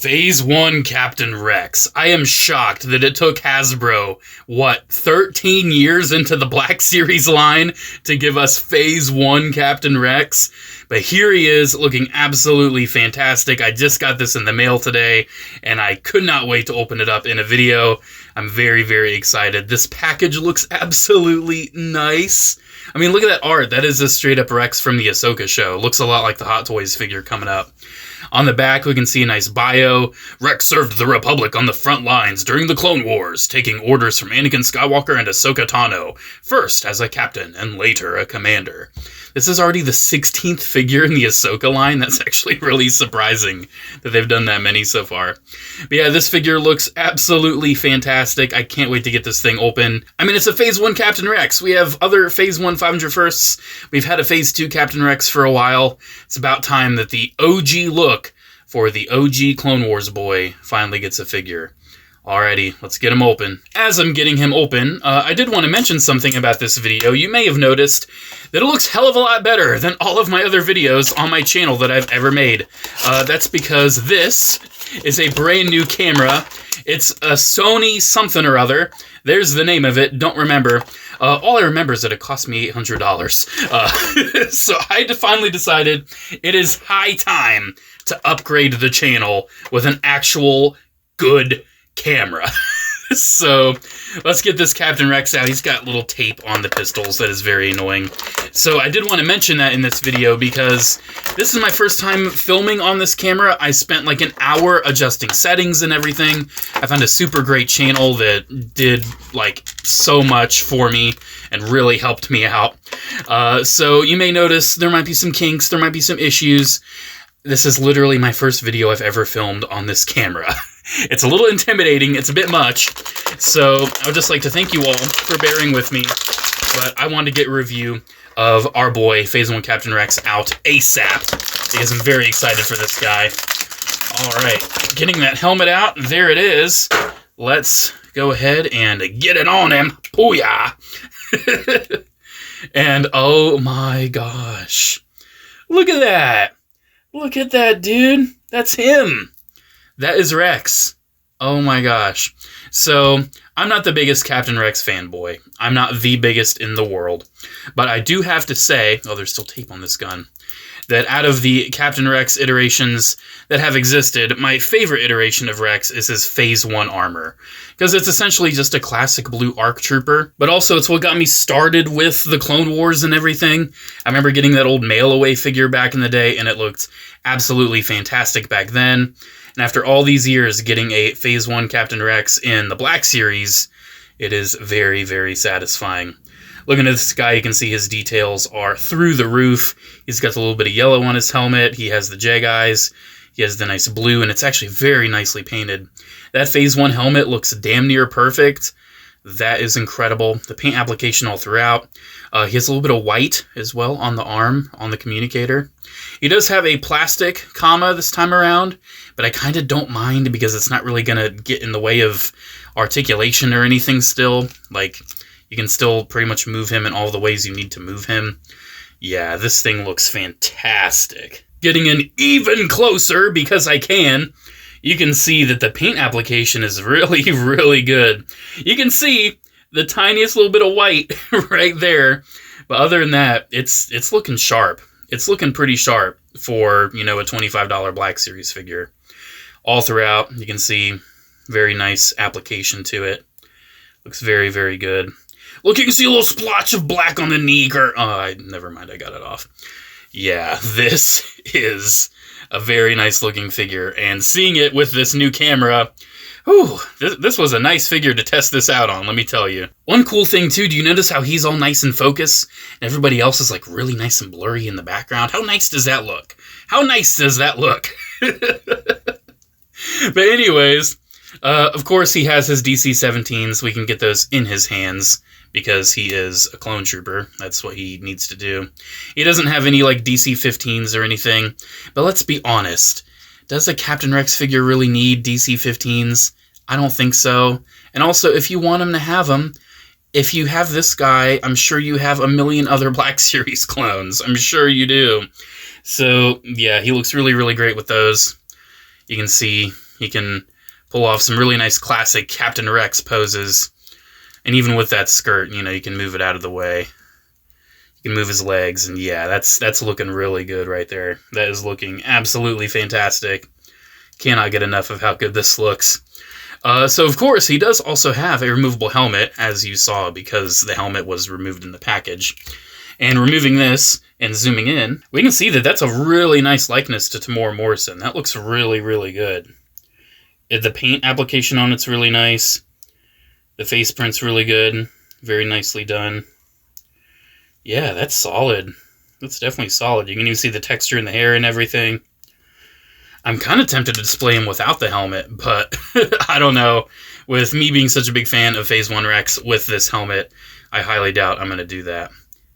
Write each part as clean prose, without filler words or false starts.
Phase 1 Captain Rex. I am shocked that it took Hasbro, 13 years into the Black Series line to give us Phase 1 Captain Rex. But here he is, looking absolutely fantastic. I just got this in the mail today, and I could not wait to open it up in a video. I'm very, very excited. This package looks absolutely nice. I mean, look at that art. That is a straight-up Rex from the Ahsoka show. Looks a lot like the Hot Toys figure coming up. On the back, we can see a nice bio. Rex served the Republic on the front lines during the Clone Wars, taking orders from Anakin Skywalker and Ahsoka Tano, first as a captain and later a commander. This is already the 16th figure in the Ahsoka line. That's actually really surprising that they've done that many so far. But yeah, this figure looks absolutely fantastic. I can't wait to get this thing open. I mean, it's a Phase 1 Captain Rex. We have other Phase 1 501sts. We've had a Phase 2 Captain Rex for a while. It's about time that the OG look for the OG Clone Wars boy finally gets a figure. Alrighty, let's get him open. As I'm getting him open, I did want to mention something about this video. You may have noticed that it looks hell of a lot better than all of my other videos on my channel that I've ever made. That's because this is a brand new camera. It's a Sony something or other. There's the name of it, don't remember. All I remember is that it cost me $800. So I finally decided it is high time to upgrade the channel with an actual good camera. So let's get this Captain Rex out. He's got little tape on the pistols that is very annoying. So I did want to mention that in this video because this is my first time filming on this camera. I spent like an hour adjusting settings and everything. I found a super great channel that did like so much for me and really helped me out. So you may notice there might be some kinks, there might be some issues. This is literally my first video I've ever filmed on this camera. It's a little intimidating, it's a bit much, so I would just like to thank you all for bearing with me, but I wanted to get a review of our boy, Phase 1 Captain Rex, out ASAP, because I'm very excited for this guy. Alright, getting that helmet out, there it is. Let's go ahead and get it on him. Booyah! And oh my gosh. Look at that! Look at that, dude! That's him! That is Rex. Oh my gosh. So, I'm not the biggest Captain Rex fanboy. I'm not the biggest in the world. But I do have to say, oh, there's still tape on this gun, that out of the Captain Rex iterations that have existed, my favorite iteration of Rex is his Phase 1 armor. Because it's essentially just a classic blue ARC Trooper, but also it's what got me started with the Clone Wars and everything. I remember getting that old mail-away figure back in the day, and it looked absolutely fantastic back then. And after all these years getting a Phase 1 Captain Rex in the Black Series, it is very, very satisfying. Looking at this guy, you can see his details are through the roof. He's got a little bit of yellow on his helmet. He has the jag eyes. He has the nice blue, and it's actually very nicely painted. That Phase 1 helmet looks damn near perfect. That is incredible. The paint application all throughout. He has a little bit of white as well on the arm, on the communicator. He does have a plastic comma this time around, but I kind of don't mind because it's not really going to get in the way of articulation or anything still. Like, you can still pretty much move him in all the ways you need to move him. Yeah, this thing looks fantastic. Getting in even closer because I can. You can see that the paint application is really, really good. You can see the tiniest little bit of white right there. But other than that, it's looking sharp. It's looking pretty sharp for, you know, a $25 Black Series figure. All throughout, you can see very nice application to it. Looks very, very good. Look, you can see a little splotch of black on the knee. Never mind, I got it off. Yeah, this is a very nice looking figure, and seeing it with this new camera, whew, this was a nice figure to test this out on, let me tell you. One cool thing too, do you notice how he's all nice and focused, and everybody else is like really nice and blurry in the background? How nice does that look? How nice does that look? But anyways, of course he has his DC-17s, we can get those in his hands, because he is a clone trooper. That's what he needs to do. He doesn't have any like DC-15s or anything, but let's be honest. Does a Captain Rex figure really need DC-15s? I don't think so. And also, if you want him to have them, if you have this guy, I'm sure you have a million other Black Series clones. I'm sure you do. So, yeah, he looks really, really great with those. You can see He can pull off some really nice classic Captain Rex poses. And even with that skirt, you know, you can move it out of the way. You can move his legs, and yeah, that's looking really good right there. That is looking absolutely fantastic. Cannot get enough of how good this looks. So, of course, he does also have a removable helmet, as you saw, because the helmet was removed in the package. And removing this and zooming in, we can see that that's a really nice likeness to Temuera Morrison. That looks really, really good. The paint application on it's really nice. The face print's really good. Very nicely done. Yeah, that's solid. That's definitely solid. You can even see the texture in the hair and everything. I'm kind of tempted to display him without the helmet, but I don't know. With me being such a big fan of Phase 1 Rex with this helmet, I highly doubt I'm going to do that.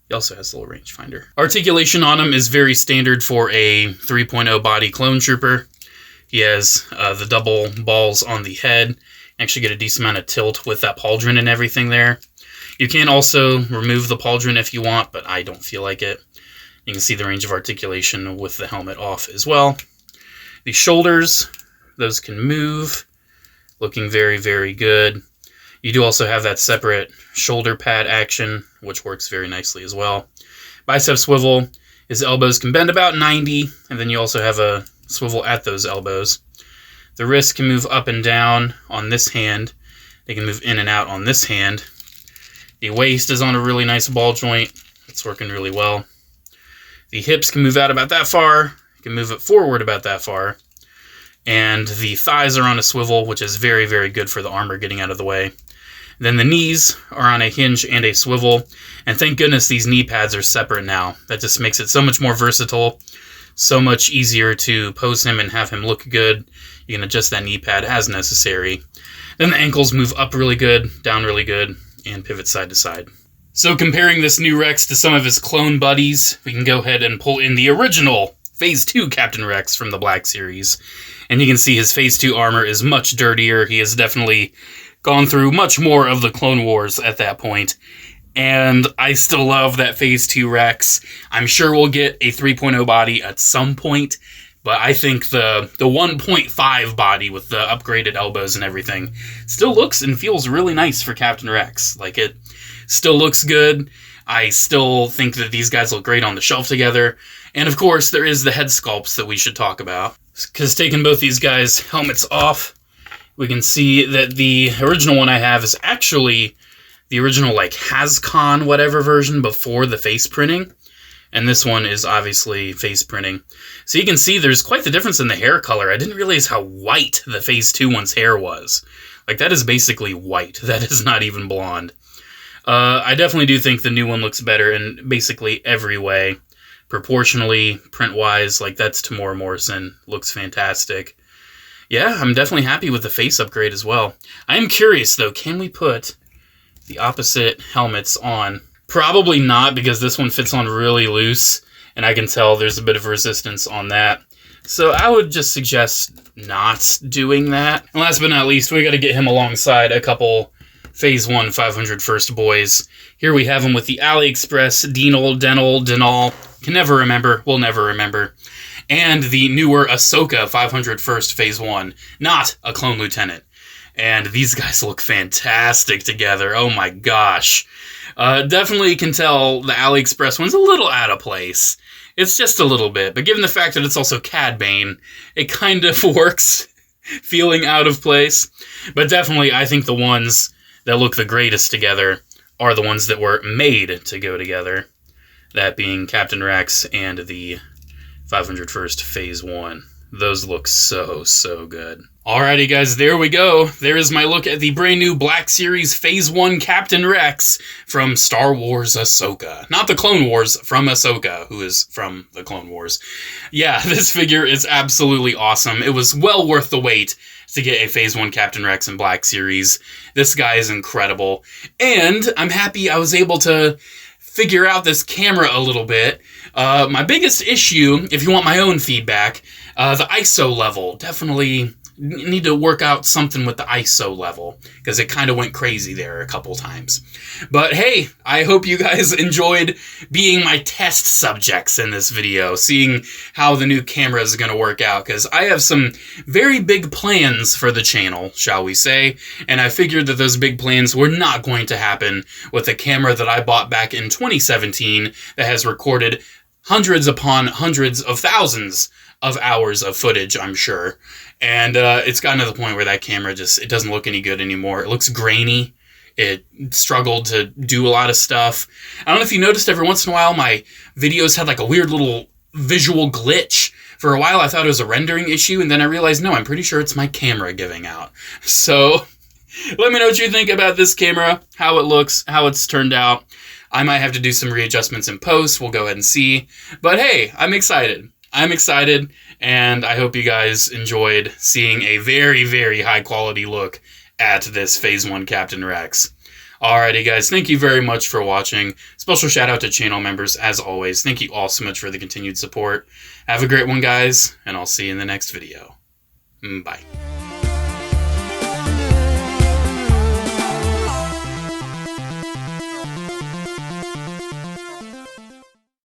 He also has a little rangefinder. Articulation on him is very standard for a 3.0 body clone trooper. He has the double balls on the head. Actually get a decent amount of tilt with that pauldron and everything there. You can also remove the pauldron if you want, but I don't feel like it. You can see the range of articulation with the helmet off as well. The shoulders, those can move. Looking very, very good. You do also have that separate shoulder pad action, which works very nicely as well. Bicep swivel. His elbows can bend about 90, and then you also have a swivel at those elbows. The wrist can move up and down on this hand. They can move in and out on this hand. The waist is on a really nice ball joint. It's working really well. The hips can move out about that far. You can move it forward about that far. And the thighs are on a swivel, which is very, very good for the armor getting out of the way. Then the knees are on a hinge and a swivel. And thank goodness these knee pads are separate now. That just makes it so much more versatile. So much easier to pose him and have him look good. You can adjust that knee pad as necessary. Then the ankles move up really good, down really good, and pivot side to side. So comparing this new Rex to some of his clone buddies, we can go ahead and pull in the original Phase 2 Captain Rex from the Black Series. And you can see his Phase 2 armor is much dirtier. He has definitely gone through much more of the Clone Wars at that point. And I still love that Phase 2 Rex. I'm sure we'll get a 3.0 body at some point, but I think the 1.5 body with the upgraded elbows and everything still looks and feels really nice for Captain Rex. Like, it still looks good. I still think that these guys look great on the shelf together. And of course, there is the head sculpts that we should talk about. Because taking both these guys' helmets off, we can see that the original one I have is actually the original, like, HasCon whatever version before the face printing. And this one is obviously face printing. So you can see there's quite the difference in the hair color. I didn't realize how white the Phase 2 one's hair was. Like, that is basically white. That is not even blonde. I definitely do think the new one looks better in basically every way. Proportionally, print-wise, like, that's Temuera Morrison. Looks fantastic. Yeah, I'm definitely happy with the face upgrade as well. I am curious, though, can we put the opposite helmets on? Probably not, because this one fits on really loose, and I can tell there's a bit of resistance on that. So I would just suggest not doing that. And last but not least, we got to get him alongside a couple Phase 1 500 First boys. Here we have him with the AliExpress Denal. Can never remember, will never remember. And the newer Ahsoka 500 First Phase 1, not a Clone Lieutenant. And these guys look fantastic together. Oh my gosh. Definitely can tell the AliExpress one's a little out of place. It's just a little bit. But given the fact that it's also Cad Bane, it kind of works feeling out of place. But definitely, I think the ones that look the greatest together are the ones that were made to go together. That being Captain Rex and the 500 First Phase 1. Those look so, so good. Alrighty guys, there we go. There is my look at the brand new Black Series Phase 1 Captain Rex from Star Wars Ahsoka. Not the Clone Wars, from Ahsoka, who is from the Clone Wars. Yeah, this figure is absolutely awesome. It was well worth the wait to get a Phase 1 Captain Rex in Black Series. This guy is incredible. And I'm happy I was able to figure out this camera a little bit. My biggest issue, if you want my own feedback, The ISO level, definitely need to work out something with the ISO level, because it kind of went crazy there a couple times. But hey, I hope you guys enjoyed being my test subjects in this video, seeing how the new camera is going to work out, because I have some very big plans for the channel, shall we say, and I figured that those big plans were not going to happen with a camera that I bought back in 2017 that has recorded hundreds upon hundreds of thousands of hours of footage, I'm sure. And it's gotten to the point where that camera it doesn't look any good anymore. It looks grainy. It struggled to do a lot of stuff. I don't know if you noticed, every once in a while my videos had like a weird little visual glitch. For a while I thought it was a rendering issue, and then I realized, no, I'm pretty sure it's my camera giving out. So let me know what you think about this camera, how it looks, how it's turned out. I might have to do some readjustments in post. We'll go ahead and see. But hey, I'm excited. I'm excited, and I hope you guys enjoyed seeing a very, very high quality look at this Phase 1 Captain Rex. Alrighty guys, thank you very much for watching. Special shout out to channel members as always. Thank you all so much for the continued support. Have a great one guys, and I'll see you in the next video. Bye.